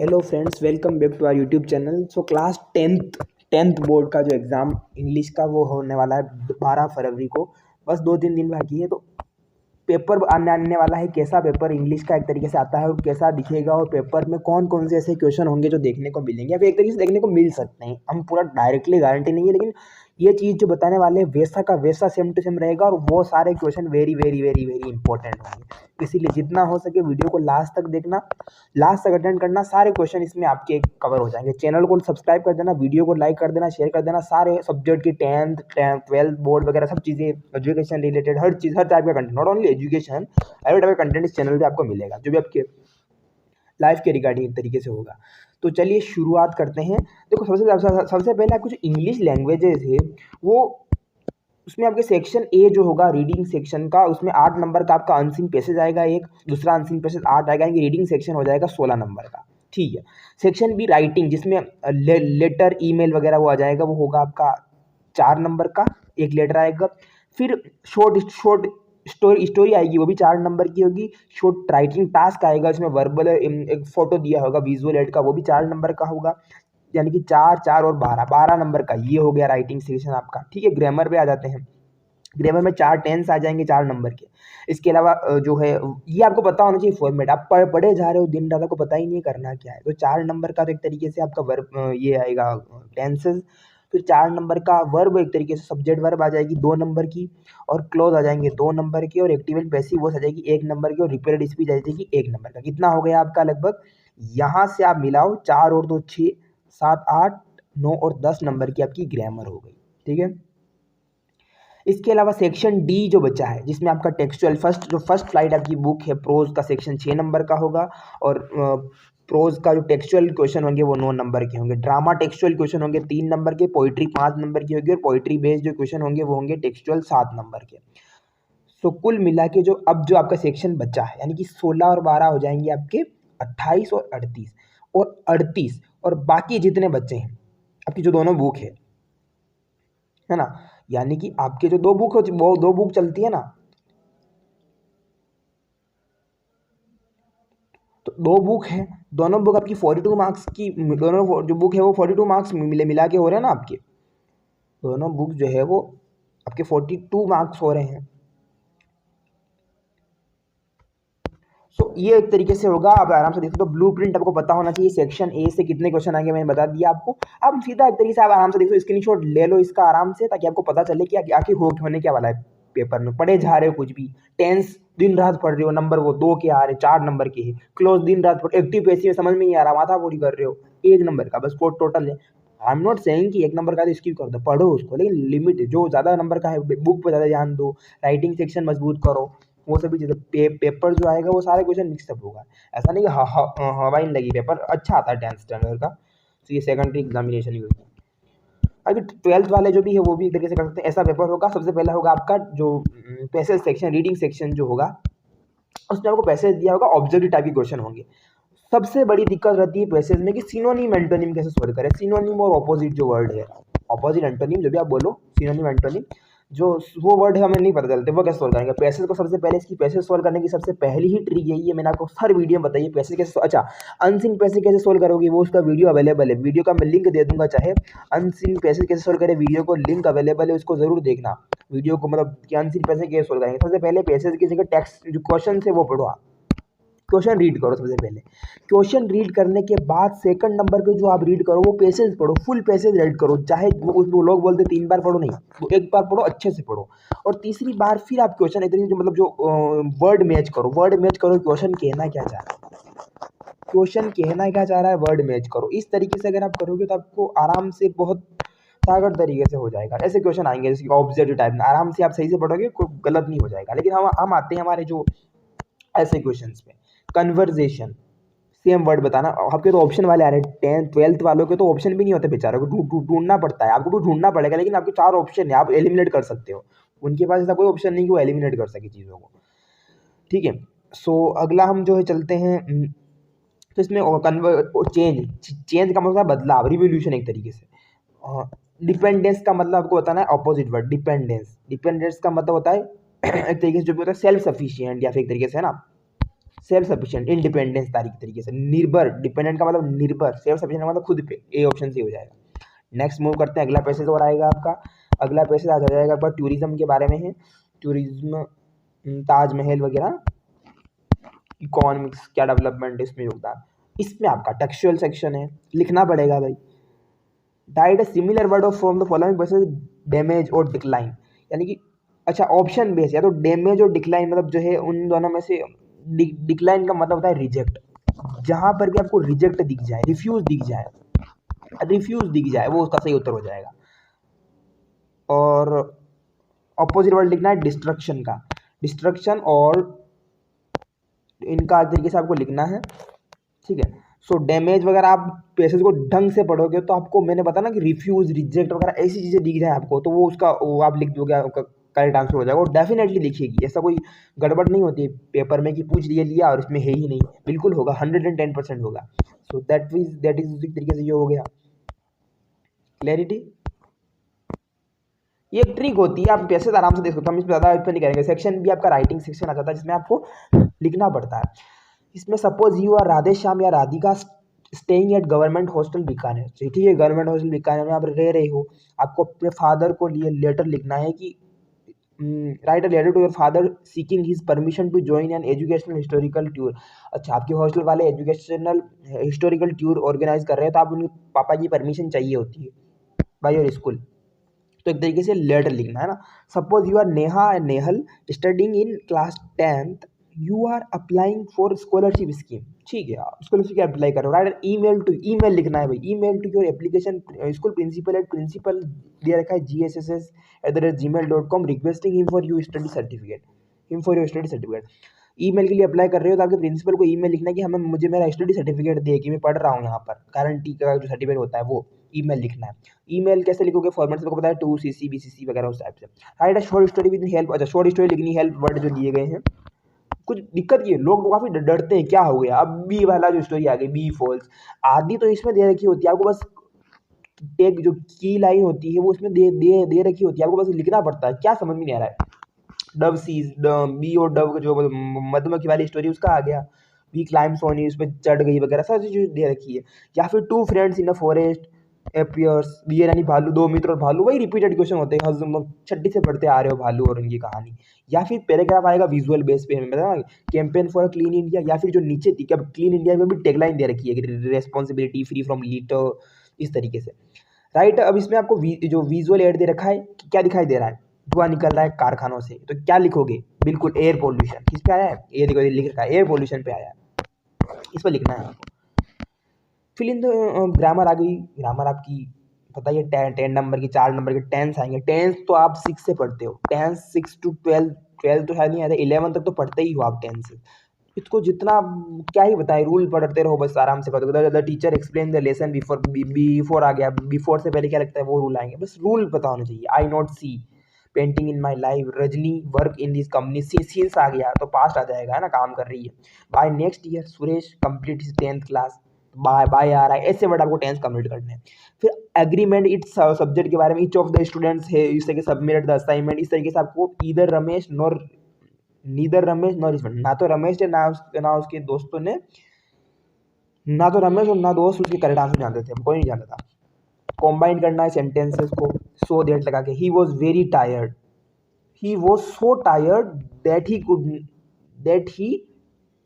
Hello friends, welcome back to our YouTube channel. So class tenth board का जो exam English का वो होने वाला है 12 फरवरी को। बस 2-3 दिन बाकी है तो पेपर आने वाला है। कैसा पेपर इंग्लिश का एक तरीके से आता है और कैसा दिखेगा, और पेपर में कौन कौन से ऐसे क्वेश्चन होंगे जो देखने को मिलेंगे या फिर एक तरीके से देखने को मिल सकते हैं। हम पूरा डायरेक्टली गारंटी नहीं है, लेकिन ये चीज़ जो बताने वाले हैं वैसा का वैसा सेम टू सेम रहेगा और वो सारे question very very very very important होंगे। इसीलिए जितना हो सके वीडियो को लास्ट तक देखना, लास्ट तक अटेंड करना। सारे क्वेश्चन इसमें आपके कवर हो जाएंगे। चैनल को सब्सक्राइब कर देना, वीडियो को लाइक कर देना, शेयर कर देना। सारे सब्जेक्ट की 10th 12th बोर्ड वगैरह सब चीज़ें, एजुकेशन रिलेटेड हर चीज़, हर टाइप का content, not only education, her type का कंटेंट इस चैनल पे आपको मिलेगा जो भी आपके लाइफ के रिगार्डिंग एक तरीके से होगा। तो चलिए शुरुआत करते हैं। देखो, सबसे पहले आपको जो इंग्लिश लैंग्वेजेस है वो, उसमें आपके सेक्शन ए जो होगा रीडिंग सेक्शन का, उसमें 8 नंबर का आपका अनसीन पैसेज आएगा। एक दूसरा अनसीन पैसेज 8 आएगा, यानी रीडिंग सेक्शन हो जाएगा 16 नंबर का। ठीक है। सेक्शन बी राइटिंग, जिसमें लेटर ईमेल वगैरह वो आ जाएगा, वो होगा आपका 4 नंबर का, एक लेटर आएगा। फिर शॉर्ट स्टोरी आएगी, वो भी 4 नंबर की होगी। शॉर्ट राइटिंग टास्क आएगा, इसमें वर्बल एक फोटो दिया होगा विजुअल एड का, वो भी 4 नंबर का होगा। यानी कि 4 4 और 12 नंबर का ये हो गया राइटिंग सेक्शन आपका। ठीक है। ग्रामर पे आ जाते हैं। ग्रामर में 4 टेंस आ जाएंगे 4 नंबर के। इसके अलावा जो है, ये आपको पता होना चाहिए फॉर्मेट। आप पढ़े जा रहे हो दिन रात, आपको पता ही नहीं करना क्या है। तो 4 नंबर का तो एक तरीके से आपका वर्ब ये आएगा टेंसेस। फिर 4 नंबर का वर्ब, एक तरीके से सब्जेक्ट वर्ब आ जाएगी 2 नंबर की, और क्लोज आ जाएंगे 2 नंबर के, और एक्टिव एंड पैसिव वॉइस आ जाएगी 1 नंबर की, और रिपीटेड स्पीच आ जाएगी 1 नंबर का। कितना हो गया आपका लगभग? यहाँ से आप मिलाओ 4 और 2 6 7 8 9 और 10 नंबर की आपकी ग्रामर हो गई। ठीक है। इसके अलावा सेक्शन डी जो बचा है, जिसमें आपका टेक्सचुअल फर्स्ट फ्लाइट आपकी बुक है प्रोज का, सेक्शन 6 नंबर का होगा। और प्रोज का जो टेक्सचुअल क्वेश्चन होंगे वो 9 नंबर के होंगे। ड्रामा टेक्सचुअल क्वेश्चन होंगे 3 नंबर के। पोइट्री 5 नंबर की होगी, और पोइट्री बेस्ड जो क्वेश्चन होंगे वो होंगे टेक्सचुअल 7 नंबर के। सो कुल मिला के जो अब जो आपका सेक्शन बचा है, यानी कि 16 और 12 हो जाएंगे आपके 28 और 38 और बाकी जितने बच्चे हैं आपकी जो दोनों बुक है ना, यानी कि आपके जो दो बुक चलती है ना, तो 2 बुक है, दोनों बुक आपकी 42 मार्क्स की। दोनों जो बुक है वो 42 मार्क्स मिला के हो रहे हैं ना आपके। दोनों बुक जो है वो आपके 42 मार्क्स हो रहे हैं। सो ये एक तरीके से होगा। आप आराम से देखो तो ब्लूप्रिंट आपको पता होना चाहिए। सेक्शन ए से कितने क्वेश्चन आएंगे मैंने बता दिया आपको। आप सीधा एक तरीके से आप आराम से देखो, स्क्रीनशॉट ले लो इसका आराम से, ताकि आपको पता चले कि आखिर होने क्या वाला है पेपर में। पढ़े जा रहे हो कुछ भी, टेंस दिन रात पढ़ रहे हो, नंबर वो 2 के आ रहे, 4 नंबर के है। क्लोज दिन रात पढ़, एक्टिव पैसिव समझ में नहीं आ रहा, माथा पूरी कर रहे हो, 1 नंबर का बस कोड टोटल है। आई एम नॉट सेइंग कि 1 नंबर का तो स्किप कर दो, पढ़ो उसको, लेकिन लिमिट जो ज़्यादा नंबर का है बुक पर ज़्यादा ध्यान दो। राइटिंग सेक्शन मजबूत करो, वो सभी चीज़ें। पेपर जो आएगा वो सारे क्वेश्चन मिक्सअप होगा। ऐसा नहीं कि हवा ही नहीं लगी। पेपर अच्छा आता है 10th स्टैंडर्ड का। तो ये सेकेंडरी एग्जामिनेशन ही होगी। अभी 12th वाले जो भी है वो भी एक तरीके से कर सकते हैं। ऐसा पेपर होगा। सबसे पहला होगा आपका जो पैसेज सेक्शन, रीडिंग सेक्शन जो होगा, उसमें आपको पैसेज दिया होगा, ऑब्जेक्टिव टाइप के क्वेश्चन होंगे। सबसे बड़ी दिक्कत रहती है पैसेज में कि सिनोनिम एंटोनिम कैसे सोल्व करें। सिनोनिम और ऑपोजिट जो वर्ड है, ऑपोजिट एंटोनिम जो भी आप बोलो, सिनोनिम एंटोनिम जो वो वर्ड है हमें नहीं पता चलते, वो कैसे सोल्व करेंगे। पैसेज को सबसे पहले, इसकी पैसेज सोल्व करने की सबसे पहली ही ट्रिक यही है। मैंने आपको हर वीडियो में बताइए पैसेज कैसे। अच्छा, अनसीन पैसेज कैसे सोल्व करोगे, वो उसका वीडियो अवेलेबल है, वीडियो का मैं लिंक दे दूंगा। चाहे अनसीन पैसेज कैसे सोल्व करें, वीडियो को लिंक अवेलेबल है, उसको जरूर देखना वीडियो को। मतलब कि अनसीन पैसेज कैसे सोल्व करेंगे। सबसे पहले पैसेज की जगह टेक्स्ट जो क्वेश्चन है वो पढ़ो आप, क्वेश्चन रीड करो। सबसे पहले क्वेश्चन रीड करने के बाद सेकंड नंबर पे जो आप रीड करो वो पैसेज पढ़ो, फुल पैसेज रीड करो। चाहे वो लोग बोलते 3 बार पढ़ो, नहीं, वो 1 बार पढ़ो, अच्छे से पढ़ो। और तीसरी बार फिर आप क्वेश्चन इतनी जो मतलब जो वर्ड मैच करो, क्वेश्चन कहना क्या चाह रहा है, वर्ड मैच करो। इस तरीके से अगर आप करोगे तो आपको आराम से बहुत सागर तरीके से हो जाएगा। ऐसे क्वेश्चन आएंगे जैसे ऑब्जेक्टिव टाइप में, आराम से आप सही से पढ़ोगे, कोई गलत नहीं हो जाएगा। लेकिन हम आते हैं हमारे जो ऐसे क्वेश्चंस पे। कन्वर्जेशन, सेम वर्ड बताना। आपके तो ऑप्शन वाले आ रहे हैं, 10th 12th वालों के तो ऑप्शन भी नहीं होते बेचारों को, ढूंढना पड़ता है। आपको भी ढूंढना पड़ेगा, लेकिन आपके 4 ऑप्शन है, आप एलिमिनेट कर सकते हो। उनके पास ऐसा कोई ऑप्शन नहीं कि वो एलिमिनेट कर सके चीज़ों को। ठीक है। सो अगला हम जो है चलते हैं, तो इसमें चेंज का मतलब बदलाव, रिवोल्यूशन एक तरीके से। डिपेंडेंस का मतलब आपको बताना है ऑपोजिट वर्ड, डिपेंडेंस का मतलब होता है एक तरीके से जो भी होता है सेल्फ सफिशिएंट, या फिर एक तरीके से है ना सेल्फ सफिशिएंट, इंडिपेंडेंस तरीके से, निर्भर, डिपेंडेंट का मतलब निर्भर, सेल्फ सफिशिएंट का मतलब खुद पे, ए ऑप्शन से हो जाएगा। नेक्स्ट मूव करते हैं, अगला पैसेज और आएगा आपका, अगला पैसेज आ जाएगा आपका टूरिज्म के बारे में है। टूरिज्म, ताजमहल वगैरह, इकोनॉमिक्स, क्या डेवलपमेंट इसमें योगदान, इसमें आपका टेक्सचुअल सेक्शन है, लिखना पड़ेगा भाई। Died a similar word of from the following passage, damage और डिक्लाइन, यानी कि अच्छा ऑप्शन बेस, या तो डैमेज और डिक्लाइन मतलब जो है उन दोनों में से डिक्लाइन का मतलब होता है रिजेक्ट, जहां पर भी आपको रिजेक्ट दिख जाए, रिफ्यूज दिख जाए, वो उसका सही उत्तर हो जाएगा। और ऑपोजिट वर्ड लिखना है डिस्ट्रक्शन का, डिस्ट्रक्शन और इनका तरीके से आपको लिखना है, ठीक है। सो डैमेज वगैरह आप पैसेज को ढंग से पढ़ोगे तो आपको मैंने बताया ना कि रिफ्यूज, रिजेक्ट वगैरह ऐसी चीज़ें दिख जाए आपको, तो वो उसका वो आप लिख दोगे, आपका करेक्ट आंसर हो जाएगा। और डेफिनेटली लिखिएगी, ऐसा कोई गड़बड़ नहीं होती है पेपर में कि पूछ लिया और इसमें है ही नहीं, बिल्कुल होगा, 110% होगा। सो दैट इज उसी तरीके से ये हो गया। क्लैरिटी, ये एक ट्रिक होती है, आप पैसेज आराम से देख सकते हो, हम इसमें ज़्यादा इतना नहीं करेंगे। सेक्शन भी आपका राइटिंग सेक्शन आ जाता है जिसमें आपको लिखना पड़ता है। इसमें suppose you are Radhe Shyam या Radhika staying at government hostel Bikaner, ठीक है, गवर्नमेंट हॉस्टल बीकानेर में आप रह रहे हो, आपको अपने फादर को लिए लेटर लिखना है कि write a letter to your father seeking his permission to join an educational historical tour. अच्छा, आपके हॉस्टल वाले एजुकेशनल हिस्टोरिकल टूर ऑर्गेनाइज कर रहे हैं, तो आप उनके पापा की परमिशन चाहिए होती है बाय योर स्कूल, तो एक तरीके से लेटर लिखना है ना। Suppose you are Neha and Nehal studying in class 10th, you are applying for scholarship scheme, ठीक है, स्कॉलरशिप के अप्लाई करो, राइट ईमेल टू, ईमेल लिखना है भाई, email to your application school principal at principal दिया रखा है GSSS@gmail.com requesting him for you study certificate, him for your study certificate. Email के लिए अप्लाई कर रहे हो तो आपके प्रिंसिपल को ईमेल लिखना है कि हमें मुझे मेरा स्टडी सर्टिफिकेट दे कि मैं पढ़ रहा हूँ यहाँ पर, गारंटी का जो सर्टिफिकेट होता है वो ईमेल लिखना है। ईमेल कैसे लिखोगे, फॉर्मेट से पता है 2CC BCC वगैरह उस टाइप से। Right a short story with help, अच्छा शॉर्ट स्टोरी लिखनी, हेल्प वर्ड जो दिए गए हैं। कुछ दिक्कत ये लोग काफी डरते हैं, क्या हो गया अब बी वाला जो स्टोरी आ गई, बी फॉल्स, आदि तो इसमें दे रखी होती है, आपको बस एक जो की लाइन होती है वो उसमें दे रखी होती है, आपको बस लिखना पड़ता है। क्या समझ में नहीं आ रहा है, डव सीज, बी और डव जो मधुमक्खी वाली स्टोरी उसका आ गया, बी क्लाइम्स ऑन, उसमें चढ़ गई वगैरह सारी चीज़ दे रखी है। या फिर two friends in a forest appears, bear यानी भालू, दो मित्र और भालू, वही रिपीटेड क्वेश्चन होते हैं, हम छठी से पढ़ते आ रहे हो भालू और उनकी कहानी। या फिर पैराग्राफ आएगा विजुअल बेस पे, हमें बताया कैंपेन फॉर क्लीन इंडिया, या फिर जो नीचे थी, अब क्लीन इंडिया में भी टैगलाइन दे रखी है, रेस्पॉन्सिबिलिटी फ्री फ्रॉम लीटर, इस तरीके से। राइट, अब इसमें आपको जो विजुअल एड दे रखा है, क्या दिखाई दे रहा है, धुआं निकल रहा है कारखानों से, तो क्या लिखोगे, बिल्कुल एयर पोल्यूशन। किस पे आया है, ये देखो ये लिख रखा है एयर पोल्यूशन पे आया है, इस पर लिखना है आपको। फिल इन द ग्रामर आ गई, ग्रामर आपकी पता ही है, 10 नंबर की, 4 नंबर के टेंस आएंगे। टेंस तो आप 6 से पढ़ते हो, टेंस 6 to 12, 12 तो शायद नहीं आता, 11 तक तो पढ़ते ही हो आप टेंस। इसको जितना क्या ही बताएं, रूल पढ़ते रहो बस, आराम से पढ़ते हो। Teacher explain the lesson before, before आ गया, बिफोर से पहले क्या लगता है वो रूल आएंगे, बस रूल पता होना चाहिए। I not see painting in my life, Rajni work in this company, since आ गया तो पास्ट आ जाएगा, है ना, काम कर रही है। By next year Suresh complete his 10th class, by आ रहा है, ऐसे वर्ड आपको 10th कंप्लीट करने हैं। फिर एग्रीमेंट इट्स सब्जेक्ट के बारे में, ईच ऑफ द स्टूडेंट्स है इस तरीके से सबमिटेड द असाइनमेंट, इस तरीके से आपको either Ramesh nor, neither Ramesh nor respect, ना तो रमेश ने ना उसके दोस्तों ने, ना तो रमेश और ना दोस्त उसके करेक्ट आंसर जानते थे, कोई नहीं जानता था। कॉम्बाइन करना है सेंटेंसेस को, सो दैट लगा के, he was very tired, he was so tired that he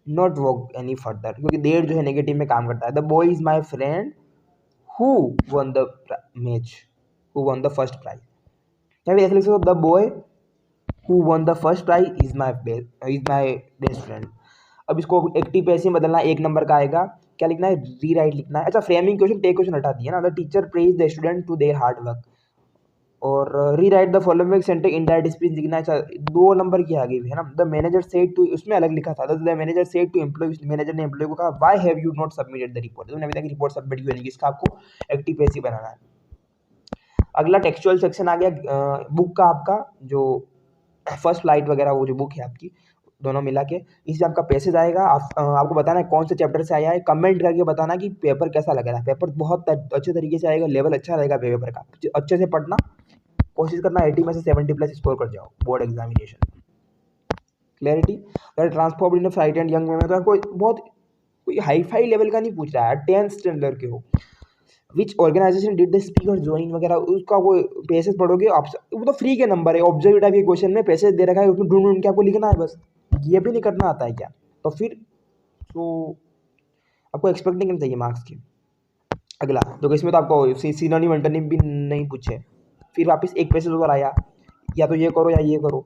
not walk any further, क्योंकि देर जो है नेगेटिव में काम करता है। The boy is my friend who won the match, who won the first prize, या फिर ऐसे लिख सकते हो, the boy who won the first prize is my best friend। अब इसको एक्टिव पैसिव में बदलना, 1 नंबर का आएगा, क्या लिखना है, रीराइट लिखना है। अच्छा फ्रेमिंग क्वेश्चन, टेक क्वेश्चन हटा दिया ना, the teacher praise the student to their hard work, और rewrite the following sentence in direct speech लिखना है। अच्छा 2 नंबर की आ गई है ना, द मैनेजर सेड टू, उसमें अलग लिखा था, the manager said to employ, manager ने एम्प्लॉय को कहा why have you not submitted the report, तुमने अभी तक रिपोर्ट सबमिट क्यों नहीं की, इसका आपको एक्टिव पैसिव बनाना है। अगला टेक्सचुअल सेक्शन आ गया, बुक का आपका जो फर्स्ट फ्लाइट वगैरह वो जो बुक है आपकी, दोनों मिला के इससे आपका पैसेज आएगा। आपको बताना है कौन से चैप्टर से आया है, कमेंट करके बताना कि पेपर कैसा लग रहा है। पेपर बहुत अच्छे तरीके से आएगा, लेवल अच्छा रहेगा पेपर का, अच्छे से पढ़ना, कोशिश करना 80 में से 70+ स्कोर कर जाओ बोर्ड एग्जामिनेशन। क्लैरिटी, ट्रांसफॉर्म्ड इन फ्राइटेंड यंग मैन, तो कोई बहुत कोई हाई फाई लेवल का नहीं पूछ रहा है, 10th स्टैंडर्ड के हो। Which organisation did the speaker join वगैरह, उसका कोई पैसेज पढ़ोगे आप, वो तो फ्री के नंबर है, ऑब्जर्व टाइप के क्वेश्चन में पैसेज दे रखा है, उसमें ढूंढ ढूंढ के आपको लिखना है बस, ये भी नहीं करना आता है क्या? तो फिर तो आपको एक्सपेक्ट नहीं करना चाहिए मार्क्स के। अगला तो इसमें तो आपको सिनोनिम एंटोनिम भी नहीं पूछे, फिर वापस एक पैसेज ऊपर आया, या तो ये करो या ये करो।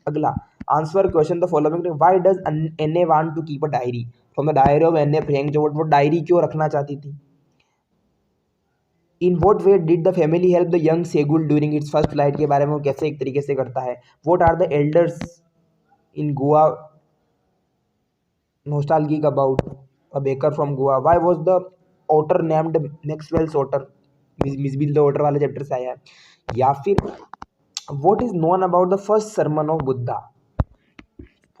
अगला answer question the following, why does Anne want to keep a diary from the diary of Anne Frank, जो वो डायरी क्यों रखना चाहती थी। In what way did the family help the young seagull during its first flight, के बारे में वो कैसे एक तरीके से करता है। What are the elders in Goa nostalgic about a baker from Goa, why was the otter named Maxwell's otter, Mijbil the otter वाले चैप्टर से आया है। या फिर what is known about the first sermon of Buddha,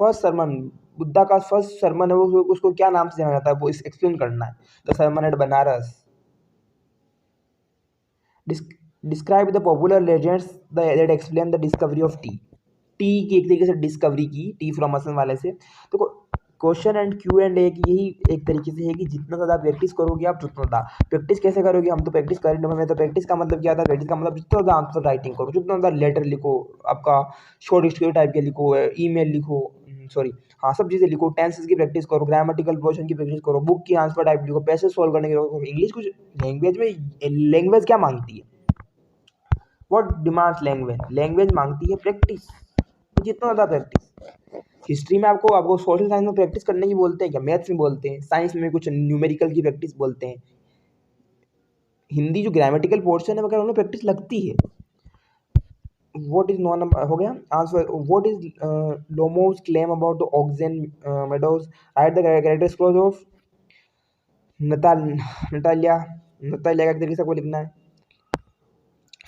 first sermon Buddha का first Sarman है वो, उसको क्या नाम से जाना जाता है, वो एक्सप्लेन करना है। The sermon at Banaras. Describe the popular legends that explain the discovery of tea, tea की एक तरीके से डिस्कवरी की, टी फ्रॉम असम वाले से। तो क्वेश्चन एंड क्यू एंड ए की यही एक तरीके से है कि जितना ज़्यादा प्रैक्टिस करोगे आप उतना ज़्यादा, प्रैक्टिस कैसे करोगे, हम तो प्रैक्टिस कर रहे हैं, तो प्रैक्टिस का मतलब क्या था, प्रैक्टिस का मतलब जितना ज़्यादा आंसर राइटिंग करो, जितना ज़्यादा लेटर लिखो, आपका शॉर्ट स्टोरी टाइप के लिखो, ईमेल लिखो, सॉरी हाँ सब चीज़ें लिखो, टेंसेस की प्रैक्टिस करो, ग्रामेटिकल पोर्शन की प्रैक्टिस करो, बुक की आंसर टाइप लिखो, पैसेज सॉल्व करने की। इंग्लिश कुछ लैंग्वेज में, लैंग्वेज क्या मांगती है, व्हाट डिमांड्स लैंग्वेज, लैंग्वेज मांगती है प्रैक्टिस, जितना ज़्यादा प्रैक्टिस। हिस्ट्री में आपको सोशल साइंस में प्रैक्टिस करने की बोलते हैं क्या, मैथ्स में बोलते हैं, साइंस में कुछ न्यूमेरिकल की प्रैक्टिस बोलते हैं, हिंदी जो ग्रामेटिकल पोर्शन है वगैरह उनमें प्रैक्टिस लगती है। व्हाट इज नॉन हो गया answer, what is Lomov's claim about the oxen meadows, write the characters close of Natalia, Natalia का तरीके से आपको लिखना है।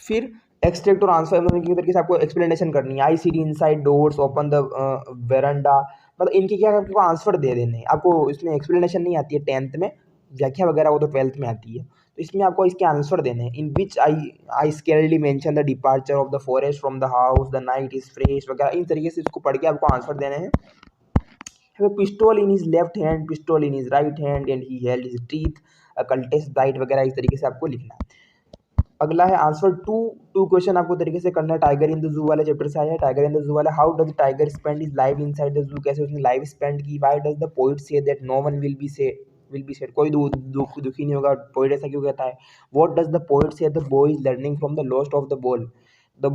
फिर एक्सट्रैक्ट और आंसर की तरीके से आपको एक्सप्लेनेशन करनी है। I see the inside doors open the veranda, मतलब इनके क्या आपको आंसर दे देने हैं, आपको इसमें एक्सप्लेनेशन नहीं आती है 10th में, व्याख्या वगैरह वो तो 12th में आती है, तो इसमें आपको इसके आंसर देने हैं। In which I scarcely mention the departure of the forest from the house, the night is fresh वगैरह, इन तरीके से इसको पढ़ के आपको आंसर देने हैं। Pistol in his left hand, pistol in his right hand and he held his teeth, कल्टेस्ट डाइट वगैरह, इस तरीके से आपको लिखना है। अगला है आंसर टू क्वेश्चन आपको तरीके से करना है। टाइगर इन द जू वाले चैप्टर से आया है। टाइगर इन द जू वाला, how does tiger spend is life inside the zoo, कैसे उसने लाइफ स्पेंड की। Why does the poet say that no one will be sad, कोई दुखी नहीं होगा, पोइट ऐसा क्यों कहता है। What does the poet say the boy is learning from the lost of the ball, the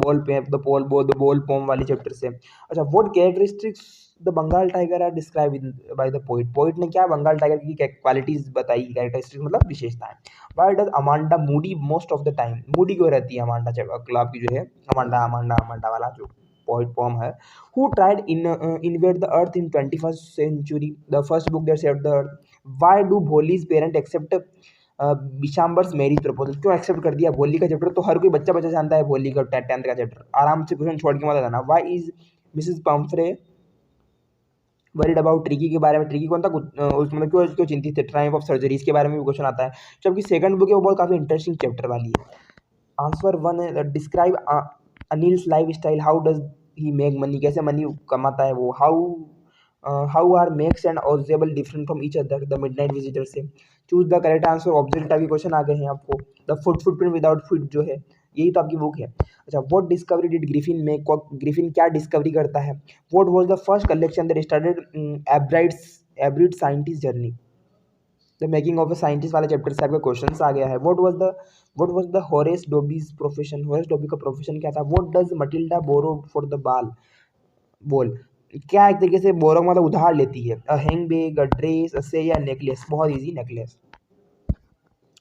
ball poem वाले चैप्टर से। अच्छा, what characteristics the Bengal tiger are describe by the poet, poet ने क्या बंगाल टाइगर की क्वालिटीज बताई, characteristics मतलब विशेषताएं। Why does Amanda Moody most of the time, Moody क्यों रहती है अमांडा क्लब की जो है, अमांडा अमांडा अमांडा वाला जो पोइट पॉम है। Who tried invade the earth in 21st century, the first book that saved the earth. Why do Bholi's parent accept Bishamber's marriage proposal, क्यों एक्सेप्ट कर दिया भोली का चैप्टर, तो हर कोई बच्चा जानता है भोली का 10th का चैप्टर, आराम से क्वेश्चन छोड़ के मत जाना। Why is Mrs Pomfrey worried about tricky, के बारे में, ट्रिकी कौन था उस मतलब क्यों चिंतित थे, टाइम ऑफ सर्जरीज के बारे में भी क्वेश्चन आता है, जबकि सेकंड बुक है वो बहुत काफ़ी इंटरेस्टिंग चैप्टर वाली है। आंसर 1 है describe Anil's lifestyle, how does he make money, कैसे मनी कमाता है वो। How are Max and Ausable different from each other, the midnight visitor से। Choose the correct answer, object type के क्वेश्चन आ गए हैं आपको। द फुटप्रिंट विदाउट फुट जो है, यही तो आपकी बुक है। अच्छा, what discovery did Griffin make, Griffin क्या डिस्कवरी करता है। What was the first collection that started Ebright scientist journey, the making of a scientist वाले चैप्टर से आपका क्वेश्चन आ गया है। What was the Horace Danby's profession, Horace Danby का प्रोफेशन क्या था। What does Matilda borrow for the ball, क्या एक तरीके से बोरो मतलब उधार लेती है। A handbag, a dress, अ से, या नेकलेस, बहुत easy necklace.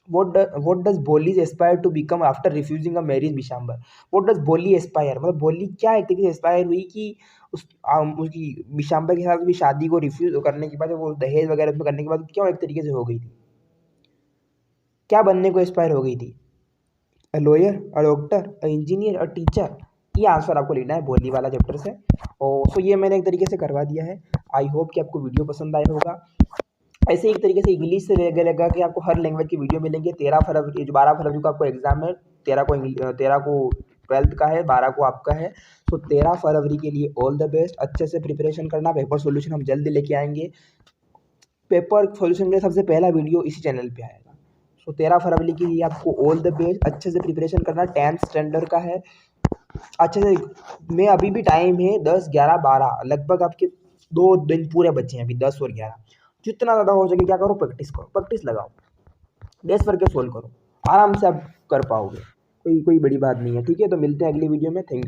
what does Bholi aspire to become after refusing a marriage Bishamber, what does Bholi aspire मतलब बोली क्या एक तरीके से एस्पायर हुई कि उसकी बिशाम्बर के साथ उसकी शादी को रिफ्यूज करने के बाद, वो दहेज वगैरह उसमें करने के बाद क्यों एक तरीके से हो गई थी, क्या बनने को एस्पायर हो गई थी। A lawyer, a doctor, a engineer, a teacher, ये आंसर आपको लिखना है बोली वाला चैप्टर से। और सो ये मैंने एक तरीके से करवा दिया है। आई होप कि आपको वीडियो पसंद आया होगा। ऐसे एक तरीके से इंग्लिश से लगेगा कि आपको हर लैंग्वेज की वीडियो मिलेंगे। 13 फरवरी, 12 फरवरी को आपको एग्जाम है, 13 को 12th का है, 12 को आपका है। तो 13 फरवरी के लिए ऑल द बेस्ट, अच्छे से प्रिपरेशन करना। पेपर सोल्यूशन हम जल्दी लेके आएंगे, पेपर सोल्यूशन का सबसे पहला वीडियो इसी चैनल पे आएगा। सो 13 फरवरी के लिए आपको ऑल द बेस्ट, अच्छे से प्रिपरेशन करना। 10th स्टैंडर्ड का है, अच्छे से। मैं अभी भी टाइम है 10, 11, 12, लगभग आपके 2 दिन पूरे बचे हैं अभी, 10 और 11। जितना ज़्यादा हो सके क्या करो, प्रैक्टिस करो, प्रैक्टिस लगाओ, बेस करके सोल्व करो, आराम से आप कर पाओगे। कोई बड़ी बात नहीं है। ठीक है, तो मिलते हैं अगली वीडियो में। Thank you.